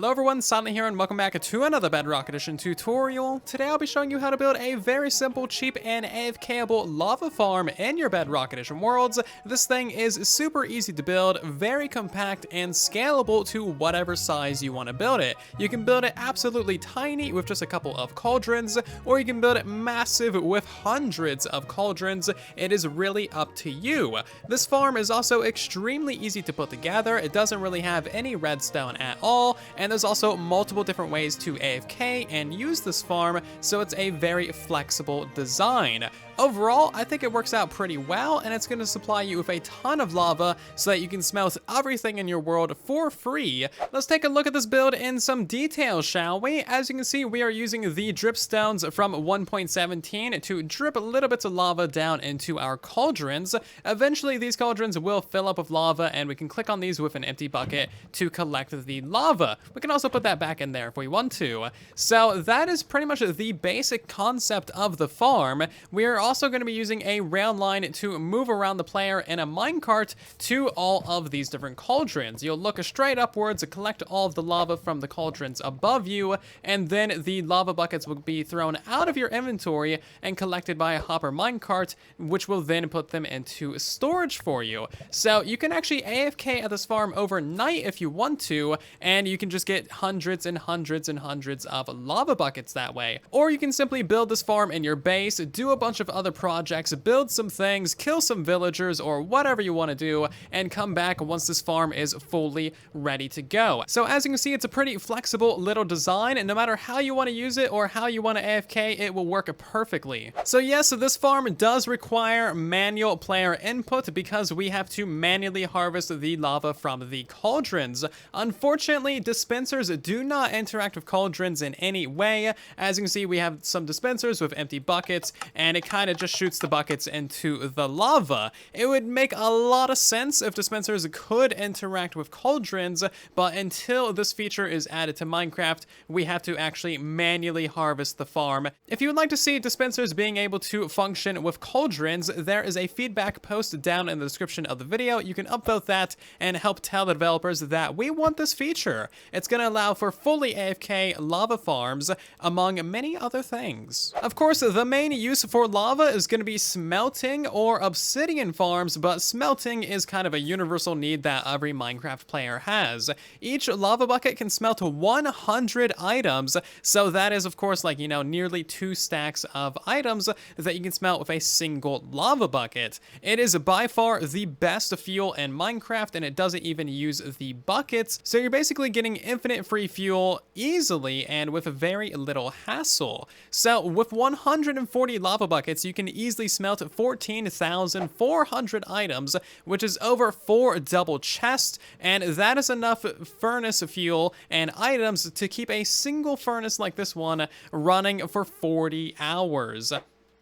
Hello everyone, Silent here and welcome back to another Bedrock Edition tutorial. Today I'll be showing you how to build a very simple, cheap, and AFK-able lava farm in your Bedrock Edition worlds. This thing is super easy to build, very compact, and scalable to whatever size you want to build it. You can build it absolutely tiny with just a couple of cauldrons, or you can build it massive with hundreds of cauldrons. It is really up to you. This farm is also extremely easy to put together. It doesn't really have any redstone at all, and there's also multiple different ways to AFK and use this farm, so it's a very flexible design. Overall, I think it works out pretty well, and it's going to supply you with a ton of lava so that you can smelt everything in your world for free. Let's take a look at this build in some detail, shall we? As you can see, we are using the dripstones from 1.17 to drip little bits of lava down into our cauldrons. Eventually, these cauldrons will fill up with lava, and we can click on these with an empty bucket to collect the lava. We can also put that back in there if we want to. So that is pretty much the basic concept of the farm. We are also going to be using a rail line to move around the player in a minecart to all of these different cauldrons. You'll look straight upwards, collect all of the lava from the cauldrons above you, and then the lava buckets will be thrown out of your inventory and collected by a hopper minecart, which will then put them into storage for you. So you can actually AFK at this farm overnight if you want to, and you can just get hundreds and hundreds and hundreds of lava buckets that way. Or you can simply build this farm in your base, do a bunch of other projects, build some things, kill some villagers, or whatever you want to do, and come back once this farm is fully ready to go. So as you can see, it's a pretty flexible little design, and no matter how you want to use it or how you want to AFK, it will work perfectly. So yes, this farm does require manual player input because we have to manually harvest the lava from the cauldrons. Unfortunately, dispensers do not interact with cauldrons in any way. As you can see, we have some dispensers with empty buckets, and it kind of just shoots the buckets into the lava. It would make a lot of sense if dispensers could interact with cauldrons, but until this feature is added to Minecraft, we have to actually manually harvest the farm. If you would like to see dispensers being able to function with cauldrons, there is a feedback post down in the description of the video. You can upvote that and help tell the developers that we want this feature. It's going to allow for fully AFK lava farms, among many other things. Of course, the main use for lava is going to be smelting or obsidian farms, but smelting is kind of a universal need that every Minecraft player has. Each lava bucket can smelt 100 items, so that is, of course, like, nearly 2 stacks of items that you can smelt with a single lava bucket. It is by far the best fuel in Minecraft, and it doesn't even use the buckets, so you're basically getting infinite free fuel easily and with very little hassle. So with 140 lava buckets, you can easily smelt 14,400 items, which is over 4 double chests, and that is enough furnace fuel and items to keep a single furnace like this one running for 40 hours.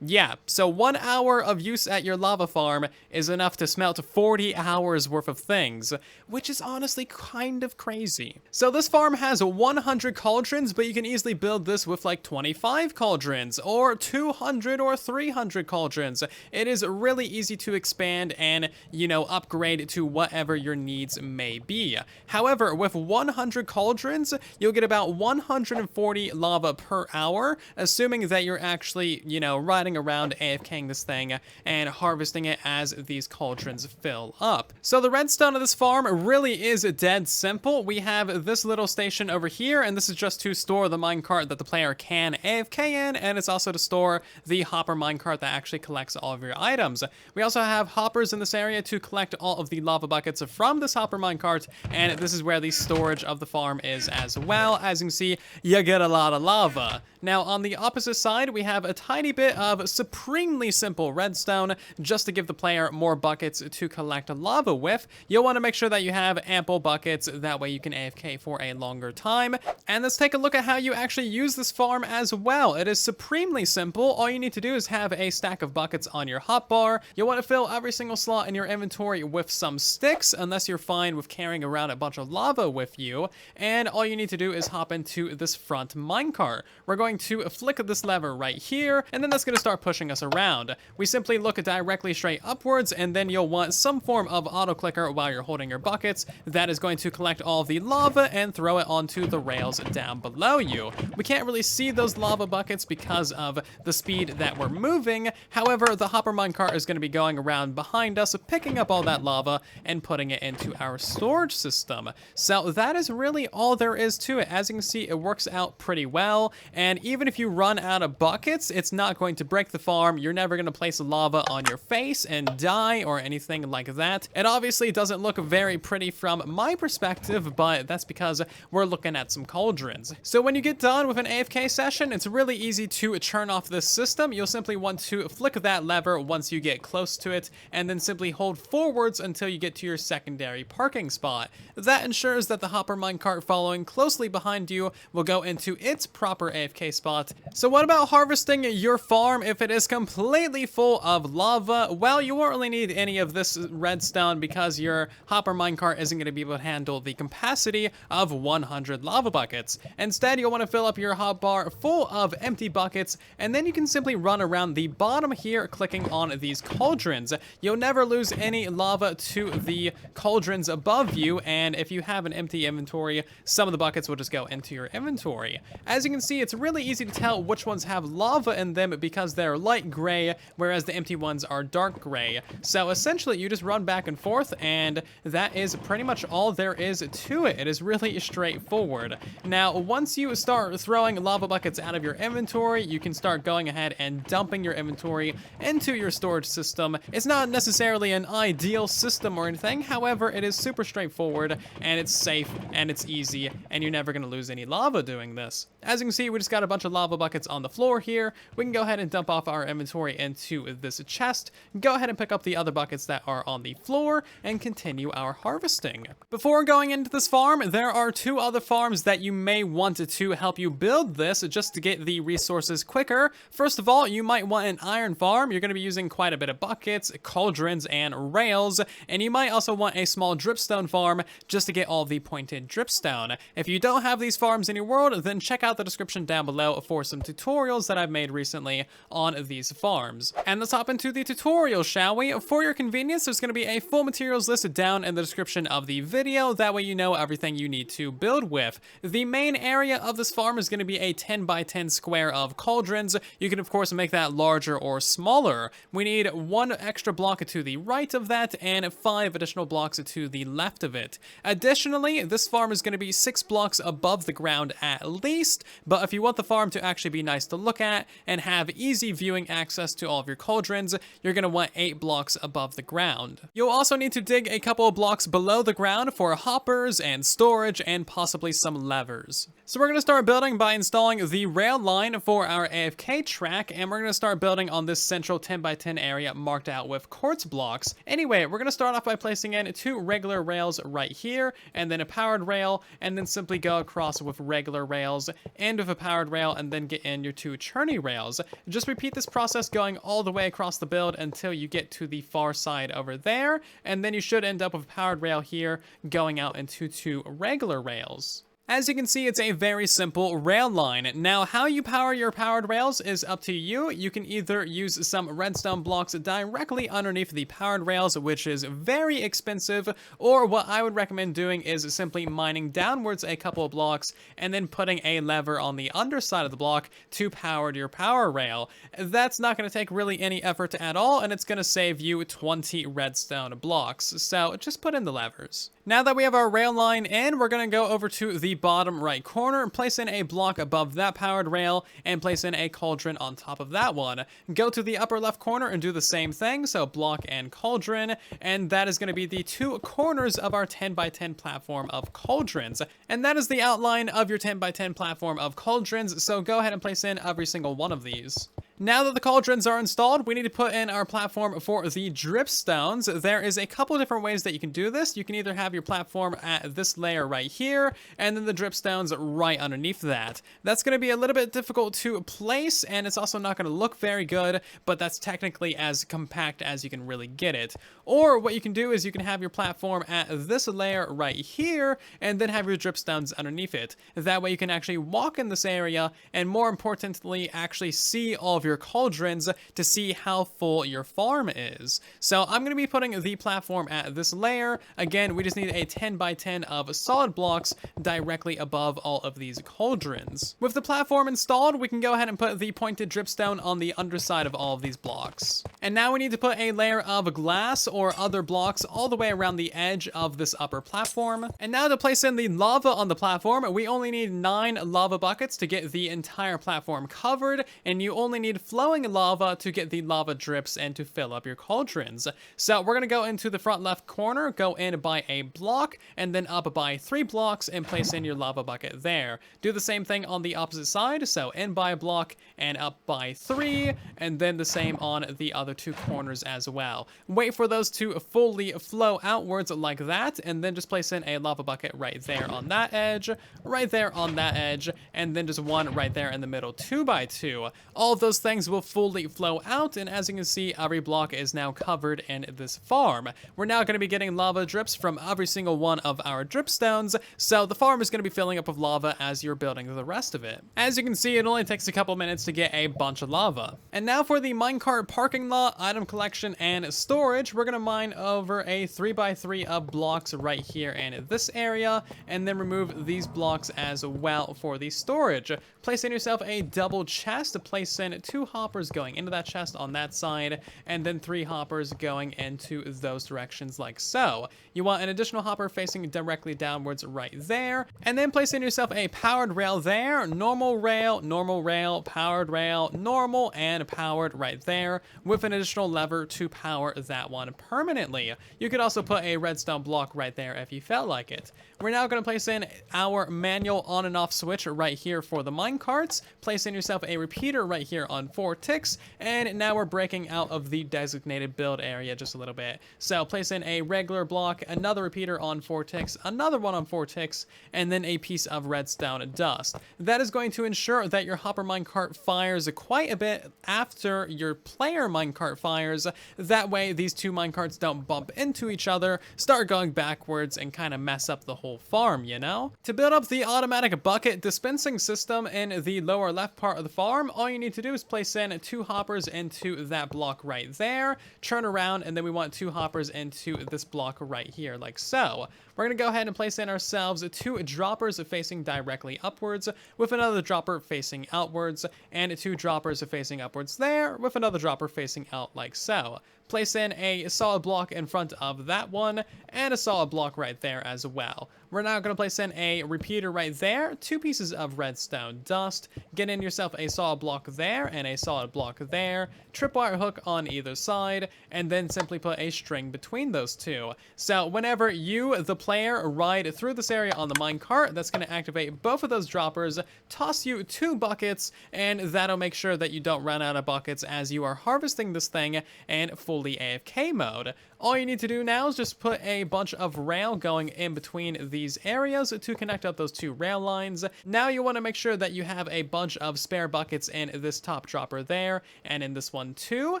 Yeah, so 1 hour of use at your lava farm is enough to smelt 40 hours worth of things, which is honestly kind of crazy. So this farm has 100 cauldrons, but you can easily build this with like 25 cauldrons, or 200 or 300 cauldrons. It is really easy to expand and, upgrade to whatever your needs may be. However, with 100 cauldrons, you'll get about 140 lava per hour, assuming that you're actually, riding around AFKing this thing and harvesting it as these cauldrons fill up. So the redstone of this farm really is dead simple. We have this little station over here, and this is just to store the minecart that the player can AFK in, and it's also to store the hopper minecart that actually collects all of your items. We also have hoppers in this area to collect all of the lava buckets from this hopper minecart, and this is where the storage of the farm is as well. As you can see, you get a lot of lava. Now on the opposite side, we have a tiny bit of supremely simple redstone just to give the player more buckets to collect lava with. You'll want to make sure that you have ample buckets, that way you can AFK for a longer time. And let's take a look at how you actually use this farm as well. It is supremely simple. All you need to do is have a stack of buckets on your hotbar. You'll want to fill every single slot in your inventory with some sticks, unless you're fine with carrying around a bunch of lava with you. And all you need to do is hop into this front minecart. We're going to flick this lever right here, and then that's going to start start pushing us around. We simply look directly straight upwards, and then you'll want some form of auto clicker while you're holding your buckets that is going to collect all the lava and throw it onto the rails down below you. We can't really see those lava buckets because of the speed that we're moving. However, the hopper minecart is going to be going around behind us, picking up all that lava and putting it into our storage system. So that is really all there is to it. As you can see, it works out pretty well, and even if you run out of buckets, it's not going to break the farm. You're never going to place lava on your face and die or anything like that. It obviously doesn't look very pretty from my perspective, but that's because we're looking at some cauldrons. So when you get done with an AFK session, it's really easy to turn off this system. You'll simply want to flick that lever once you get close to it, and then simply hold forwards until you get to your secondary parking spot. That ensures that the hopper minecart following closely behind you will go into its proper AFK spot. So what about harvesting your farm if it is completely full of lava? Well, you won't really need any of this redstone because your hopper minecart isn't going to be able to handle the capacity of 100 lava buckets. Instead, you'll want to fill up your hotbar full of empty buckets, and then you can simply run around the bottom here clicking on these cauldrons. You'll never lose any lava to the cauldrons above you, and if you have an empty inventory, some of the buckets will just go into your inventory. As you can see, it's really easy to tell which ones have lava in them because they're light gray, whereas the empty ones are dark gray. So essentially, you just run back and forth, and that is pretty much all there is to it. It is really straightforward. Now, once you start throwing lava buckets out of your inventory, you can start going ahead and dumping your inventory into your storage system. It's not necessarily an ideal system or anything, however, it is super straightforward, and it's safe, and it's easy, and you're never going to lose any lava doing this. As you can see, we just got a bunch of lava buckets on the floor here. We can go ahead and dump off our inventory into this chest, go ahead and pick up the other buckets that are on the floor, and continue our harvesting. Before going into this farm, there are two other farms that you may want to help you build this just to get the resources quicker. First of all, you might want an iron farm. You're going to be using quite a bit of buckets, cauldrons, and rails, and you might also want a small dripstone farm just to get all the pointed dripstone. If you don't have these farms in your world, then check out the description down below for some tutorials that I've made recently on these farms. And let's hop into the tutorial, shall we? For your convenience, there's going to be a full materials list down in the description of the video. That way you know everything you need to build with. The main area of this farm is going to be a 10 by 10 square of cauldrons. You can of course make that larger or smaller. We need 1 extra block to the right of that and 5 additional blocks to the left of it. Additionally, this farm is going to be 6 blocks above the ground at least, but if you want the farm to actually be nice to look at and have easy viewing access to all of your cauldrons, you're going to want 8 blocks above the ground. You'll also need to dig a couple of blocks below the ground for hoppers and storage and possibly some levers. So we're going to start building by installing the rail line for our AFK track, and we're going to start building on this central 10 by 10 area marked out with quartz blocks. Anyway, we're going to start off by placing in 2 regular rails right here, and then a powered rail, and then simply go across with regular rails, and with a powered rail, and then get in your 2 churny rails. Just repeat this process going all the way across the build until you get to the far side over there, and then you should end up with a powered rail here going out into 2 regular rails. As you can see, it's a very simple rail line. Now, how you power your powered rails is up to you. You can either use some redstone blocks directly underneath the powered rails, which is very expensive, or what I would recommend doing is simply mining downwards a couple of blocks and then putting a lever on the underside of the block to power your power rail. That's not going to take really any effort at all, and it's going to save you 20 redstone blocks. So just put in the levers. Now that we have our rail line in, we're going to go over to the bottom right corner and place in a block above that powered rail and place in a cauldron on top of that one. Go to the upper left corner and do the same thing, so block and cauldron, and that is going to be the 2 corners of our 10 by 10 platform of cauldrons. And that is the outline of your 10 by 10 platform of cauldrons, so go ahead and place in every single one of these. Now that the cauldrons are installed, we need to put in our platform for the dripstones. There is a couple different ways that you can do this. You can either have your platform at this layer right here, and then the dripstones right underneath that. That's going to be a little bit difficult to place, and it's also not going to look very good, but that's technically as compact as you can really get it. Or what you can do is you can have your platform at this layer right here, and then have your dripstones underneath it. That way you can actually walk in this area, and more importantly, actually see all of your your cauldrons to see how full your farm is. So I'm going to be putting the platform at this layer. Again, we just need a 10 by 10 of solid blocks directly above all of these cauldrons. With the platform installed, we can go ahead and put the pointed dripstone on the underside of all of these blocks. And now we need to put a layer of glass or other blocks all the way around the edge of this upper platform. And now to place in the lava on the platform, we only need 9 lava buckets to get the entire platform covered, and you only need flowing lava to get the lava drips and to fill up your cauldrons. So we're going to go into the front left corner, go in by a block, and then up by 3 blocks and place in your lava bucket there. Do the same thing on the opposite side, so in by a block and up by 3, and then the same on the other 2 corners as well. Wait for those to fully flow outwards like that, and then just place in a lava bucket right there on that edge, right there on that edge, and then just one right there in the middle, 2 by 2. All of those things will fully flow out, and as you can see, every block is now covered in this farm. We're now going to be getting lava drips from every single one of our dripstones, so the farm is going to be filling up with lava as you're building the rest of it. As you can see, it only takes a couple minutes to get a bunch of lava. And now for the minecart parking lot, item collection, and storage, we're going to mine over a 3 by 3 of blocks right here in this area, and then remove these blocks as well for the storage. Place in yourself a double chest to place in 2 hoppers going into that chest on that side, and then 3 hoppers going into those directions like so. You want an additional hopper facing directly downwards right there, and then place in yourself a powered rail there, normal rail, powered rail, normal, and powered right there, with an additional lever to power that one permanently. You could also put a redstone block right there if you felt like it. We're now going to place in our manual on and off switch right here for the minecarts. Place in yourself a repeater right here on 4 ticks, and now we're breaking out of the designated build area just a little bit. So place in a regular block, another repeater on 4 ticks, another one on 4 ticks, and then a piece of redstone dust. That is going to ensure that your hopper minecart fires quite a bit after your player minecart fires. That way these 2 minecarts don't bump into each other, start going backwards, and kind of mess up the whole farm, you know? To build up the automatic bucket dispensing system in the lower left part of the farm, all you need to do is place in 2 hoppers into that block right there, turn around, and then we want 2 hoppers into this block right here, like so. We're going to go ahead and place in ourselves 2 droppers facing directly upwards, with another dropper facing outwards, and 2 droppers facing upwards there, with another dropper facing out like so. Place in a solid block in front of that one, and a solid block right there as well. We're now going to place in a repeater right there, 2 pieces of redstone dust, get in yourself a solid block there, and a solid block there, tripwire hook on either side, and then simply put a string between those 2. So whenever you, the player, ride through this area on the minecart, that's going to activate both of those droppers, toss you 2 buckets, and that'll make sure that you don't run out of buckets as you are harvesting this thing in fully AFK mode. All you need to do now is just put a bunch of rail going in between these areas to connect up those 2 rail lines. Now you want to make sure that you have a bunch of spare buckets in this top dropper there, and in this one too.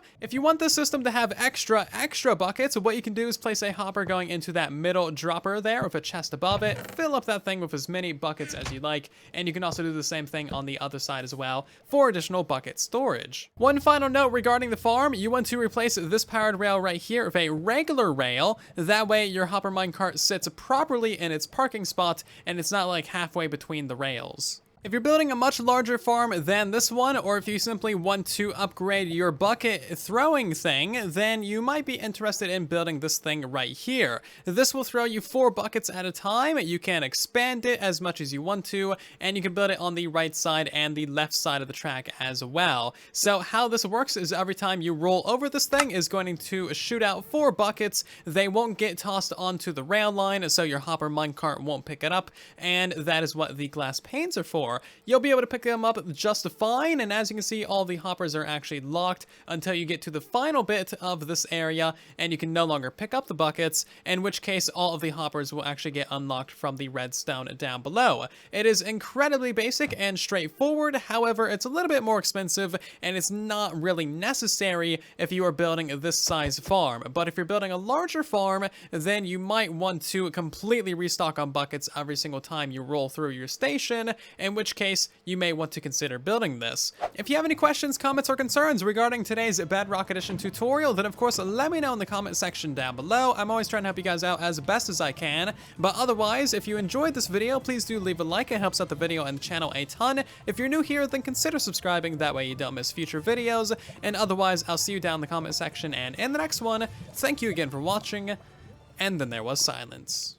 If you want the system to have extra buckets, what you can do is place a hopper going into that middle dropper there with a chest above it, fill up that thing with as many buckets as you like, and you can also do the same thing on the other side as well for additional bucket storage. One final note regarding the farm, you want to replace this powered rail right here with a regular rail. That way your hopper minecart sits properly in its parking spot and it's not like halfway between the rails. If you're building a much larger farm than this one, or if you simply want to upgrade your bucket throwing thing, then you might be interested in building this thing right here. This will throw you 4 buckets at a time. You can expand it as much as you want to, and you can build it on the right side and the left side of the track as well. So how this works is every time you roll over this thing is going to shoot out 4 buckets. They won't get tossed onto the rail line, so your hopper minecart won't pick it up, and that is what the glass panes are for. You'll be able to pick them up just fine, and as you can see, all the hoppers are actually locked until you get to the final bit of this area, and you can no longer pick up the buckets, in which case all of the hoppers will actually get unlocked from the redstone down below. It is incredibly basic and straightforward, however, it's a little bit more expensive, and it's not really necessary if you are building this size farm. But if you're building a larger farm, then you might want to completely restock on buckets every single time you roll through your station, in which case you may want to consider building this. If you have any questions, comments, or concerns regarding today's Bedrock Edition tutorial, then of course let me know in the comment section down below. I'm always trying to help you guys out as best as I can, but otherwise, if you enjoyed this video, please do leave a like. It helps out the video and the channel a ton. If you're new here, then consider subscribing, that way you don't miss future videos, and otherwise, I'll see you down in the comment section and in the next one. Thank you again for watching, and then there was silence.